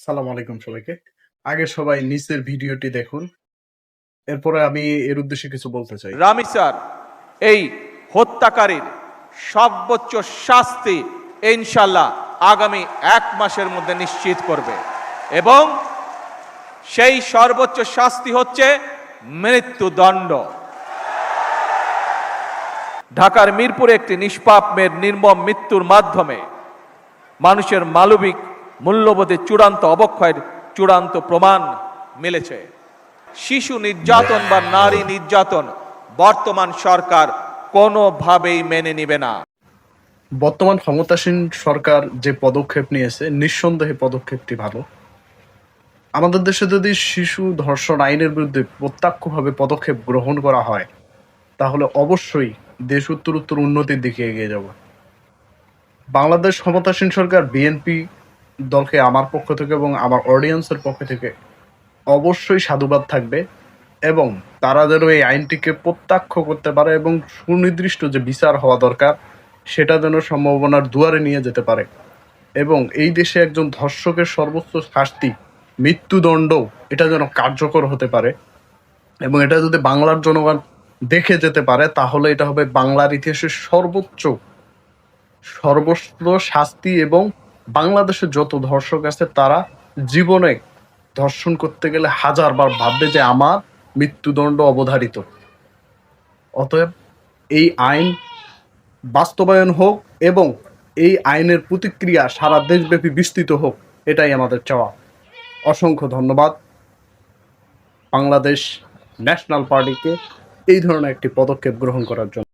সালাম আলাইকুম সবাইকে। আগে সবাই নিচের ভিডিওটি দেখুন। এরপরে আমি এর উদ্দেশ্যে কিছু বলতে চাই। রামি স্যার এই হত্যাকারীর সর্বোচ্চ শাস্তি ইনশাল্লাহ আগামী 1 মাসের মধ্যে নিশ্চিত করবে এবং সেই সর্বোচ্চ শাস্তি হচ্ছে মৃত্যুদণ্ড। ঢাকার মিরপুরে একটি নিষ্পাপ মেয়ের নির্মম মৃত্যুর মাধ্যমে মানুষের মানবিক মূল্যবোধের চূড়ান্ত অবক্ষয়ের চূড়ান্ত প্রমাণ মিলেছে। শিশু নির্যাতন বা নারী নির্যাতন বর্তমান সরকার কোনোভাবেই মেনে নিবে না। বর্তমান ক্ষমতাসীন সরকার যে পদক্ষেপ নিয়েছে নিঃসন্দেহে পদক্ষেপটি ভালো। আমাদের দেশে যদি শিশু ধর্ষণ আইনের বিরুদ্ধে প্রত্যক্ষভাবে পদক্ষেপ গ্রহণ করা হয় তাহলে অবশ্যই দেশ উত্তর উন্নতির দিকে এগিয়ে যাবে। বাংলাদেশ ক্ষমতাসীন সরকার বিএনপি দলকে আমার পক্ষ থেকে এবং আমার অডিয়েন্সের পক্ষ থেকে অবশ্যই সাধুবাদ থাকবে এবং তারা যেন এই আইনটিকে প্রত্যাখ্য করতে পারে এবং সুনির্দিষ্ট যে বিচার হওয়া দরকার সেটা যেন সম্ভাবনার দুয়ারে নিয়ে যেতে পারে এবং এই দেশে একজন ধর্ষকের সর্বোচ্চ শাস্তি মৃত্যুদণ্ড এটা যেন কার্যকর হতে পারে এবং এটা যদি বাংলার জনগণ দেখে যেতে পারে তাহলে এটা হবে বাংলার ইতিহাসের সর্বোচ্চ শাস্তি এবং বাংলাদেশের যত ধর্ষক আছে তারা জীবনে ধর্ষণ করতে গেলে হাজারবার ভাববে যে আমার মৃত্যুদণ্ড অবধারিত। অতএব এই আইন বাস্তবায়ন হোক এবং এই আইনের প্রতিক্রিয়া সারা দেশব্যাপী বিস্তৃত হোক, এটাই আমাদের চাওয়া। অসংখ্য ধন্যবাদ বাংলাদেশ ন্যাশনাল পার্টিকে এই ধরনের একটি পদক্ষেপ গ্রহণ করার জন্য।